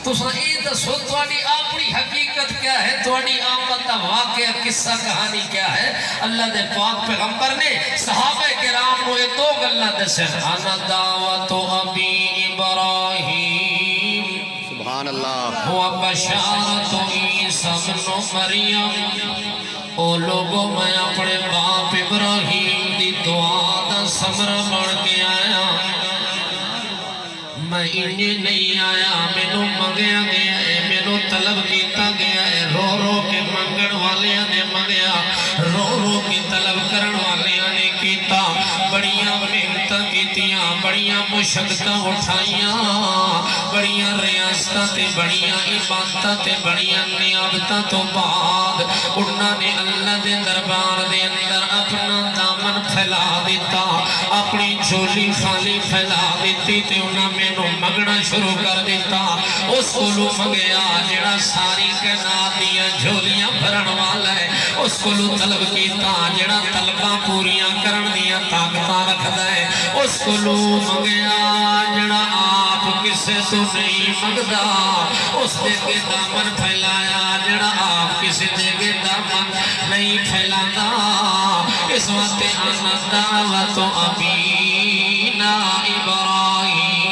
تسا یہ دسو تواڈی اپنی حقیقت کیا ہے، تواڈی آمد دا واقعہ قصہ کہانی کیا ہے؟ اللہ دے پاک پیغمبر نے صحابہ کرام نو یہ دو گلاں دسن، انا دعوت ابی ابراہیم سبحان اللہ و بشارت عیسی ابن مریم۔ او لوگوں میں اپنے باپ ابراہیم دی دعا دا ثمرہ بن کے آیا، میں انہیں نہیں آیا، مینوں منگیا گیا ہے، مینوں طلب کیتا گیا ہے، رو رو کے منگن والیاں نے منگیا، رو رو کے طلب کرن والیاں نے کیتا، بڑیاں محنتاں کیتیاں، بڑیاں مشقتاں اٹھائیاں، بڑیاں ریاستاں تے بڑیاں عبادتاں تے بڑیاں نیابتاں تو بعد انہاں نے اللہ دے دربار دے اندر اپنا دامن پھیلا دیتا، اپنی جھولی خالی پھیلا دیتی تے انہاں میں مگنا شروع کر دیتا۔ اس کو لو مگیا جڑا ساری کائنات دیاں جھولیاں بھرن والا ہے، اس کو لو طلب کیتا جڑا طلباں پوریاں کرن دیاں طاقتاں رکھدا ہے، اس کو لو مگیا جڑا آپ کسے تو نہیں مگدا، اس دے کے دامن پھیلایا جڑا آپ کسے دے کے دامن نہیں پھیلانا۔ اس وقت انا دعوت ابینا ابراہیم،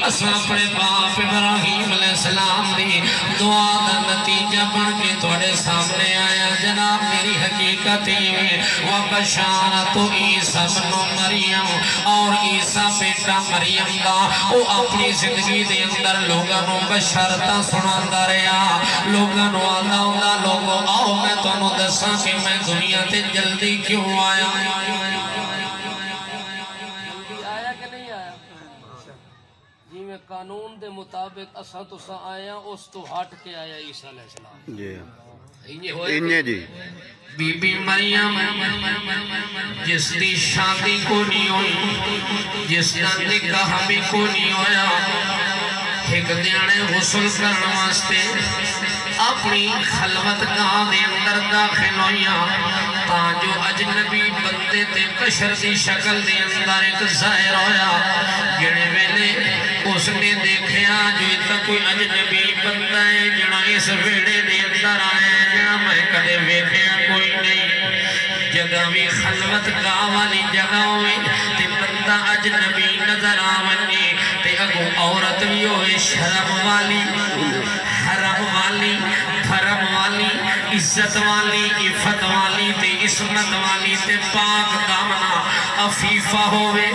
اساں اپنے باپ ابراہیم علیہ السلام دی دعا دا نتیجہ بن کے تھوڑے سامنے آیا جناب۔ میری حقیقت میں وبشارت عیسی ابن مریم، اور عیسیٰ بیٹا مریم دا وہ اپنی زندگی دے اندر لوگانوں بشارتاں سناندا رہا، لوگانوں آندا ہوندا لوگوں آؤ میں تانوں دساں کہ میں دنیا تے جلدی کیوں آیا۔ قانون دے مطابق اساں تو سا آیا اس تو ہٹ کے آیا عیسیٰ علیہ السلام جی انہیں جی بی بی مریم جس دی شادی کو نہیں ہوئی، جس دا نکاح بھی کو نہیں ہویا، ایک دیانے غسل کرن واسطے اپنی خلوت گاہ دے اندر داخل ہویا، تاں جو اجنبی بندے تے بشر دی شکل دے اندر ایک ظاہر ہویا، جڑے ویلے اس نے دیکھیا جو اتنا کوئی اجنبی بندہ ہے جڑا اس ویڑے دے اندر آئے جڑا میں کدے ویکھیا کوئی نہیں، جگہ بھی خلوت گاہ والی جگہ ہوئی تے بندہ اجنبی نظر آونی تے اگو عورت بھی ہوئے شرم والی، حرم والی، بھرم والی، عزت والی، عفت والی تے عصمت والی تے پاک دامنا عفیفہ ہوئے،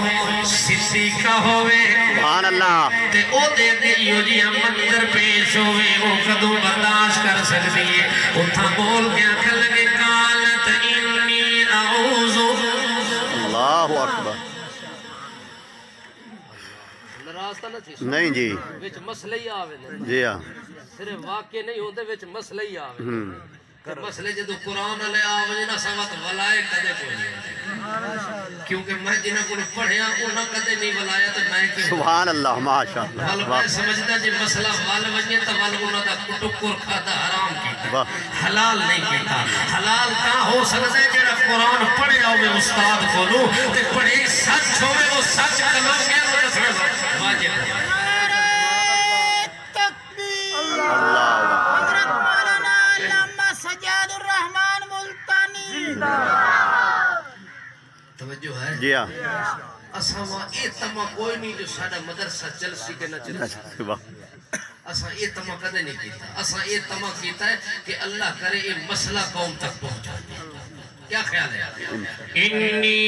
صدیقہ ہوئے، سبحان اللہ تے او دے دے یو جی منظر پیش ہوئے، وہ کدوں برداشت کر سکتی ہے، اتھا بول کے آنکھ لگے قالت انی اعوذ اللہ اکبر نہیں جی وچ مسئلہ ہی آوے جی ہاں صرف واقع نہیں ہوتے وچ مسئلہ ہی آوے مسئلے جدو قرآن علیہ آوے نا سمت ولائے کدے کوئی نہیں ہوتے، کیونکہ میں جنہاں کو پڑھیا انہاں کدے نہیں ولایا تو میں کیوں سبحان اللہ ماشاءاللہ ول میں سمجھتا جی مسئلہ ول وجہ تو ول انہاں دا ٹکر کھاتا حرام کیتا حلال نہیں کیتا، حلال کہاں ہو سکتا ہے جڑا قرآن پڑھے ہوئے استاد کو لو تے پڑھے سچ ہوئے وہ سچ کلو گیا تو دسنا واجب ہے۔ توجہ ہے جی ہاں اساں اے تما کوئی نہیں جو ساڈا مدرسہ چلسی کے نہ چلسی، اساں اے تما کدے نہیں کیتا، اساں اے تما کیتا ہے کہ اللہ کرے یہ مسئلہ قوم تک پہنچا دے۔ کیا خیال ہے؟ انی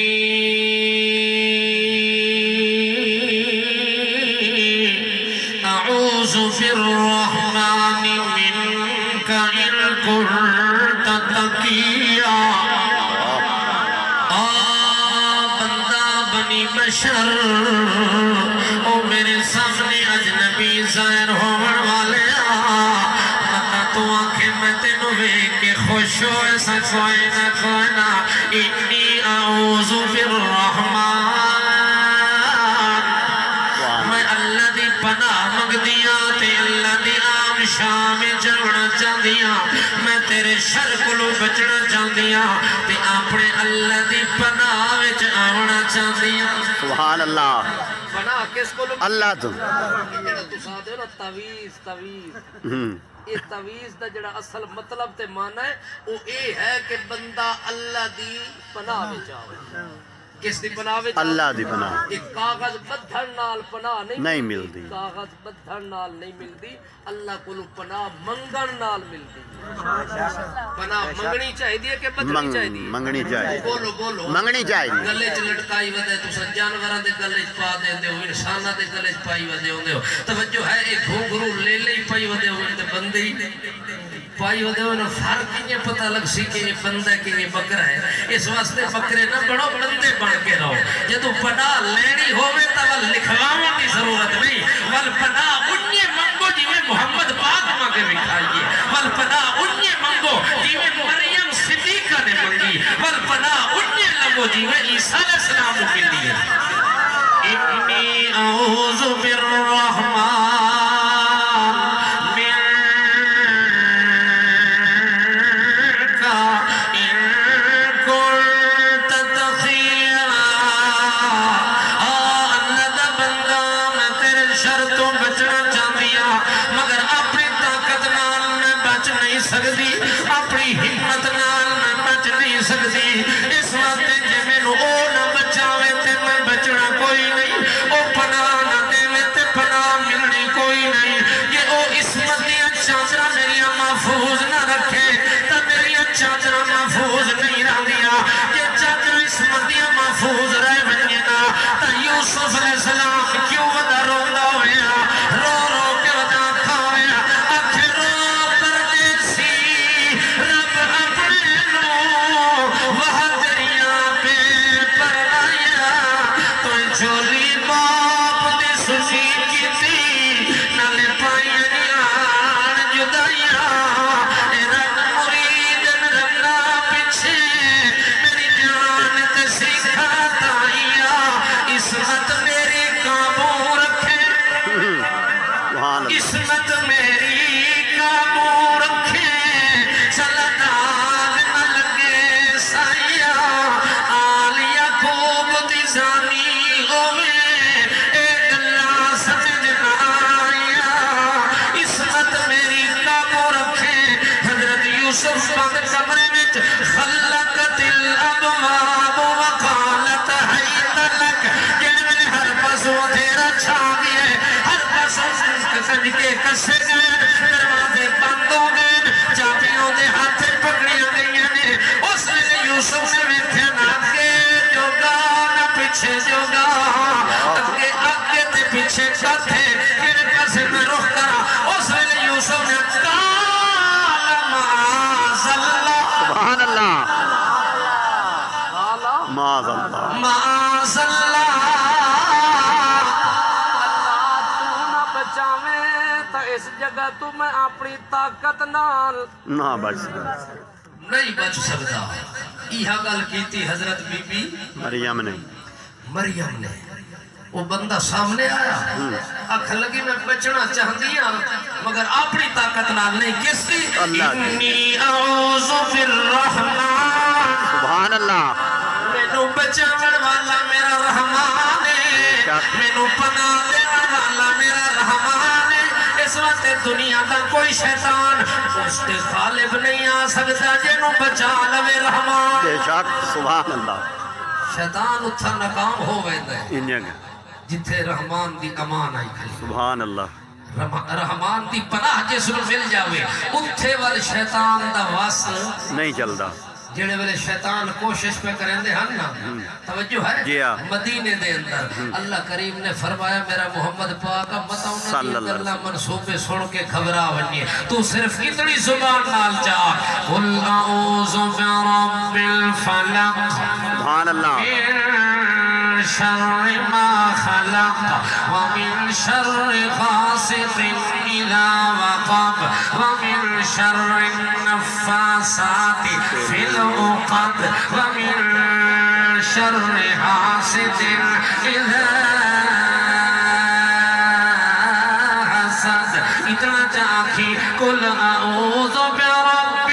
اعوذ بالرحمن منک ان کنت تقیا، بشر او میرے سامنے اجنبی ظاہر ہونے والے مطا تو آنکھیں میں تینوں ویک کے خوش ہو ایسا کوئی نہ کوئی نہ انی اعوذ بالرحمن، میں اللہ دی پناہ مگ دیا تے اللہ دی عام شام جڑنا چاہ دیا، میں تیرے شر کلو بچنا چاہ دیا تے اپنے اللہ دی پناہ وچ آونا چاہ دیا۔ سبحان اللہ پناہ پناہ کس کو لوں اللہ تو جڑا تساں دے نا تعویذ ہم یہ تعویذ دا جڑا اصل مطلب تے معنی ہے وہ اے ہے کہ بندہ اللہ دی پناہ وچ آوے کس دی پناہ وچ اللہ دی پناہ ایک کاغذ بدھن نال پناہ نہیں ملتی کاغذ بدھن نال نہیں ملتی اللہ کو پناہ منگن نال ملتی پناہ منگنی چاہیے کہ بدھنی چاہیے منگنی چاہیے بولو بولو منگنی چاہیے گلے چ لٹکائی ودے تساں جانوراں دے گلے چ پا دیندے ہو انساناں دے گلے چ پائی ودے ہوندے ہو توجہ ہے ایک گھنگرو لے لے پائی ودے ہوندے تے بندے ہی پائی ودے ہوندے فرق کیے پتہ لگ سی کہ یہ بندہ کہ یہ بکرا ہے اس واسطے بکرے نہ بڑو بندے بن کے رہو جدوں پناہ لینی ہوے تے ول لکھواون دی ضرورت نہیں ول پناہ انہی منگو جویں محمد پاک مانگے وکھائیے ول پناہ انہی منگو جویں مریم صدیقہ نے منگی ول پناہ انہی لگو جویں عیسیٰ علیہ السلام کو ملی ہے انی اعوذ بالرحمن منک ان کنت تقیا اللہ دا بندہ میں تیرے شر تو بچنا چاہدیا مگر اپنی طاقت نال میں بچ نہیں سکتی اپنی ہمت نال میں بچ نہیں سکتی اس واسطے جے مینوں او نہ بچاوے تے میں بچنا کوئی نہیں او پناہ نہ دے تے پناہ ملنی کوئی نہیں یہ او عصمت دیاں چادراں میریاں محفوظ نہ رکھے تے میریاں چادراں محفوظ نہیں رہندیاں یہ چادراں عصمت دیاں محفوظ رہ ونجے نا تے یوسف علیہ السلام کیوں ودا روندا ہویا رو رو کے ودا کھاویا آخر رو پردیسی رب اپنے نو وہاں دریاں پہ پرنایا تو جھولی باپ دے سنی کی تھی نالے پائیں نیان جدائیاں رن مرید رنگا پچھے میری جان تے سیکھا تائیاں عصمت میری قابو رکھے سبحان اللہ عصمت میری قابو رکھے سلطان نہ لگے سائیاں آل یعقوب دی زانی ہوئے اے گلہ سمجھ نہ آیا عصمت میری قابو رکھے حضرت یوسف بند کمرے وچ خلقت الابواب وقالت حیت لک جن میں ہر پاسوں تیرا چھا گیا ہر پاسوں کنج کے کسے گئے دروازے بند ہو گئے چابیوں دے ہاتھ پکڑیاں گئیاں نے اس لئے یوسف نے ویکھیا نہ آگے جوگا نہ پیچھے جوگا آگے آگے تے پیچھے کتھے کیڑے پاسے میں رخ کرا اس لئے یوسف نے قال معاذ اللہ سبحان اللہ معاذ اللہ معاذ اللہ نہ بچاویں تا اس جگہ تو میں اپنی طاقت نال نہ بچ سکتا نہیں بچ سکتا یہ گل کیتی حضرت بی بی مریم نے مریم نے وہ بندہ سامنے آیا اکھ لگی میں بچنا چاہتی ہوں مگر اپنی طاقت نال نہیں کس کی اللہ کی انی اعوذ بالرحمن سبحان اللہ مینوں بچاون والا میرا رحمان ہے مینوں پناہ دینے والا میرا رحمان ہے اس وقت دنیا کا کوئی شیطان اس کے غالب نہیں آ سکتا جنوں بچا لوے رحمان بے شک سبحان اللہ شیطان اتھا ناکام ہو ویندہ ہے انہیں جتھے رحمان دی امان آئی کھلی سبحان اللہ رحمان دی پناہ جس نو مل جاوے اتھے وال شیطان دا واصل نہیں چلتا جڑے ویلے شیطان کوشش پہ کریں دے ہن نا توجہ ہے جی ہاں مدینے دے اندر اللہ کریم نے فرمایا میرا محمد پاک متا انہوں نے اللہ منصوبے سن کے خبرا ونیے تو صرف اتنی زبان نال چاہ قل اعوذ برب الفلق سبحان اللہ من شر ما خلق ومن شر غاسق إذا وقب ومن شر النفاسات في العقد ومن شر حاسد إذا حسد اتنا چاہی قل اعوذ برب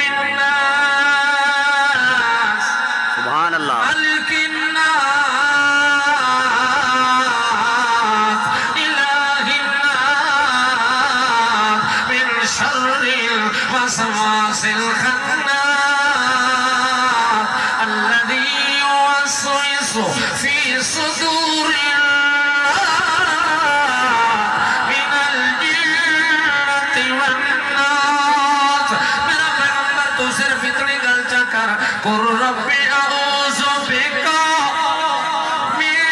الناس سبحان اللہ ملک الناس الوسواس الخناس الذي يوسوس في صدور من الجنة والناس میرا پیغمبر تو صرف اتنی گل چکر قل رب اعوذ بک من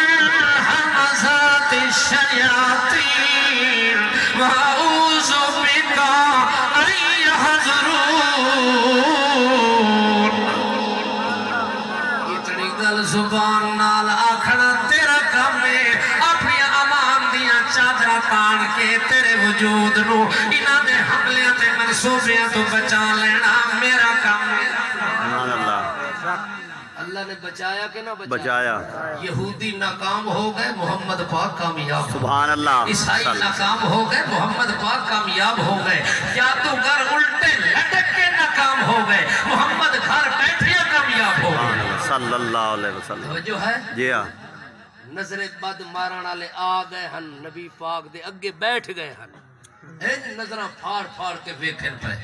همزات الشیاطین واعوذ بک ان يحضرون اتنی گل زبان نال آکھنا تیرا کام ہے اپنی امان دیاں چادرہ تان کے تیرے وجود نو انہاں دے حملے تے منصوبیاں تو بچا لینا میرا کام ہے سبحان اللہ اللہ نے بچایا کہ نہ بچایا یہودی ناکام ہو گئے محمد پاک کامیاب سبحان اللہ عیسائی ناکام ہو گئے محمد پاک کامیاب ہو گئے جادوگر الٹے لٹک کے ناکام ہو گئے محمد گھر بیٹھے کامیاب ہو گئے صلی اللہ علیہ وسلم جو ہے جی ہاں نظر بد مارن والے آ گئے ہن نبی پاک دے اگے بیٹھ گئے ہن نظرہ پھاڑ پھاڑ کے ویکھن پہ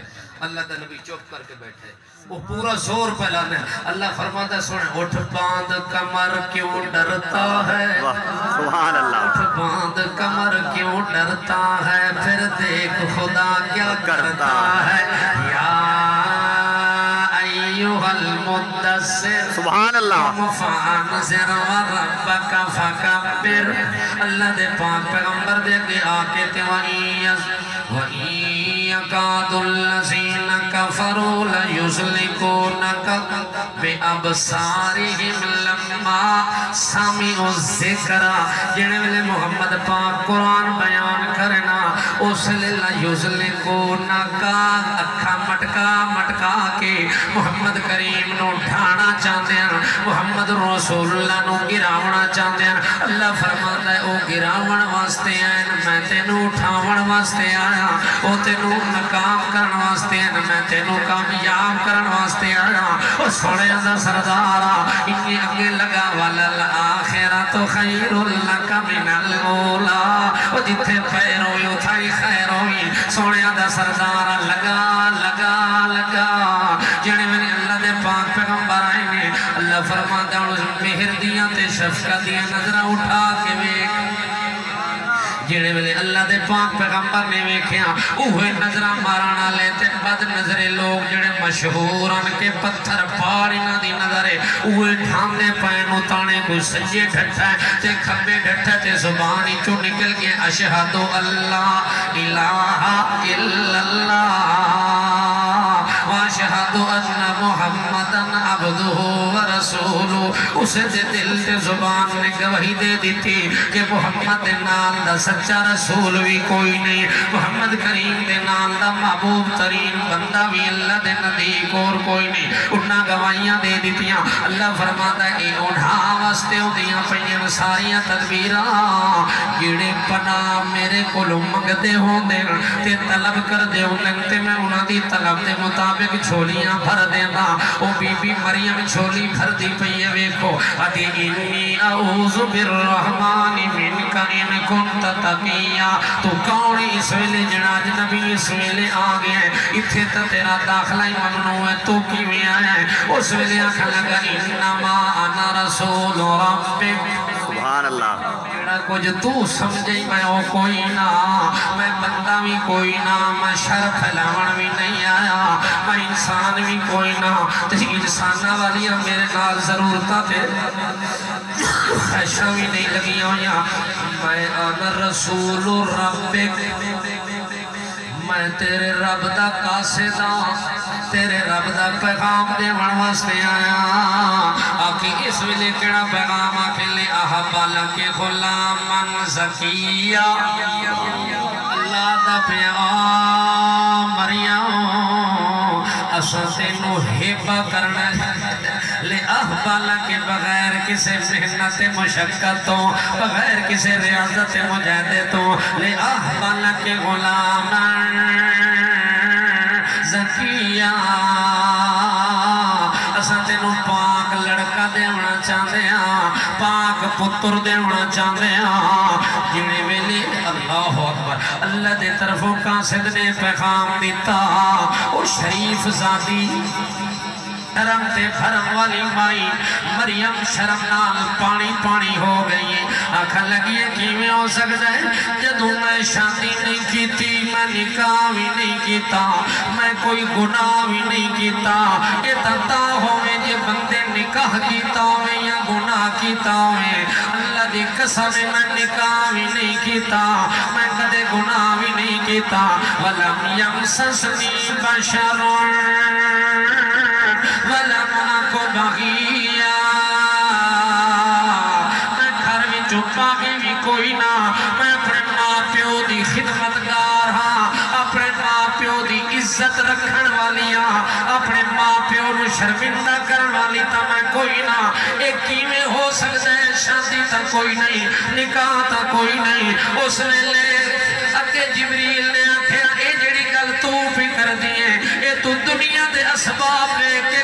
اللہ دا نبی چپ کر کے بیٹھے وہ پورا زور پھیلانے اللہ فرماتا ہے سنے اٹھ باندھ کمر کیوں ڈرتا ہے سبحان اللہ اٹھ باندھ کمر کیوں ڈرتا ہے پھر دیکھ خدا کیا کرتا ہے یا ایوہ المدثر سبحان اللہ فانذر وربک فکبر اللہ دے پاک پیغمبر دے کے آکے تے وَإِن يَكَادُ الَّذِينَ كَفَرُوا لَيُزْلِقُونَكَ بِأَبْصَارِهِمْ لَمَّا سَمِعُوا الذِّكْرَ جنہیں ویلے محمد پاک قرآن بیان کرنا اس لئے لَيُزْلِقُونَكَ اکھا مٹکا کے محمد کریم نو ڈھانا چاہتے ہیں محمد رسول اللہ نو گراونا چاہتے ہیں اللہ فرماتا ہے او گراون واسطے آئے میں تینو اٹھاون واسطے آیا او تینو ناکام کرن واسطے آئے میں تینو کامیاب کرن واسطے آیا او سوڑے اندر سردارا انہی اگے لگا وَلَلْآخِرَةُ خَيْرٌ لَكَ مِنَ الْأُولَى او جتھے پیر ہوئی اتھائی خیر ہوئی سوڑے اندر سردارا لگا جنہیں میں نے اللہ دے پاک پیغمبر آئے نے اللہ فرماتا ہے مہر دیاں تے شفقت دیاں نظرہ اٹھا کے ویک جنہیں میں نے اللہ دے پاک پیغمبر نے ویکھیاں اوہے نظرہ مارانا لیتے بد نظرے لوگ جنہیں مشہوران کے پتھر پاڑینا دی نظرے اوہے ڈھاندے پائنو تانے کوئی سجے ڈھٹا ہے تے کھبے ڈھٹا تے زبانی چو نکل کے اشہدو اللہ الہ الا اللہ واشہد ان محمدن عبدہ ورسولہ اسے دل دے زبان نے گواہی دے دی تھی کہ محمد نال دا سچا رسول بھی کوئی نہیں محمد کریم دے نال دا محبوب ترین بندہ بھی اللہ دے نزدیک اور کوئی نہیں انہاں گواہیاں دے دیتیاں اللہ فرماتا ہے اے انہاں واسطے ہوندیاں پئیاں ساریاں تدبیراں کیڑے پناہ میرے کولو منگدے ہوندے تے طلب کر دے ہوندے تے میں انہاں دی طلب دے مطابق چھولیاں بھر دینا او بی بی مریم چھولی بھر دی پئیے ویکھو ادی انی اعوذ بالرحمن منک ان کنت تقیا تو کون اس ویلے جناج نبی اس ویلے آگئے ہیں اتھے تا تیرا داخلہ ہی ممنوع ہے تو کی میں آیا ہے اس ویلے آکھا لگا انما انا رسول ربک سبحان اللہ کچھ تو سمجھے میں ہو کوئی نہ میں بندہ بھی کوئی نہ میں شر پھیلاون بھی نہیں آیا میں انسان بھی کوئی نہ تھی انسانہ والیاں میرے نال ضرورتا تھے خیشہ بھی نہیں لگی ہویا میں انا رسول ربک میں تیرے رب دا قاصدہ تیرے رب دا پیغام دے واسطے آیا آکھی اس ویلے کیڑا پیغام آکھی لے احبالا کے غلامن زکیہ اللہ دا پیغام مریم اسا تینو ہیبہ کرنا لے احبالا کے بغیر کسے محنت مشقتوں بغیر کسے ریاضت مجاہدتوں لے احبالا کے غلامن زکیہ اسا تینو پاک لڑکا دیونا چاہتے ہیں پاک پتر دیونا چاہتے ہیں جنہیں ویلے اللہ اکبر اللہ اللہ دے طرفوں قاصد نے پیغام دیتا اور شریف زادی شرم تے بھرم والی مائی مریم شرم نال پانی پانی ہو گئی ہے آنکھا لگی ہے کہ میں ہو سکتا ہے جدوں میں شادی نہیں کیتی میں نکاح بھی نہیں کیتا میں کوئی گناہ بھی نہیں کیتا یہ تتا ہوئے جے بندے نکاح کیتا ہوئے یا گناہ کیتا ہوئے اللہ دی قسم میں نکاح بھی نہیں کیتا میں کدے گناہ بھی نہیں کیتا وَلَمْ يَمْسَسْنِي بَشَرٌ وَلَمْ أَكُ بَغِيًّا میں گھر میں چپا بھی کوئی نہ میں اپنے ماں پیو دی خدمتگار ہاں اپنے ماں پیو دی عزت رکھن والی ہاں اپنے ماں پیو نو شرمندہ کرن والی تا میں کوئی نہ ایک کیویں ہو سکتا ہے شادی تا کوئی نہیں نکاح تا کوئی نہیں اس نے لے اکے جبریل نے آکھیا اے جڑی گل تو بھی کر دیئے اے تو دنیا دے اسباب لے کے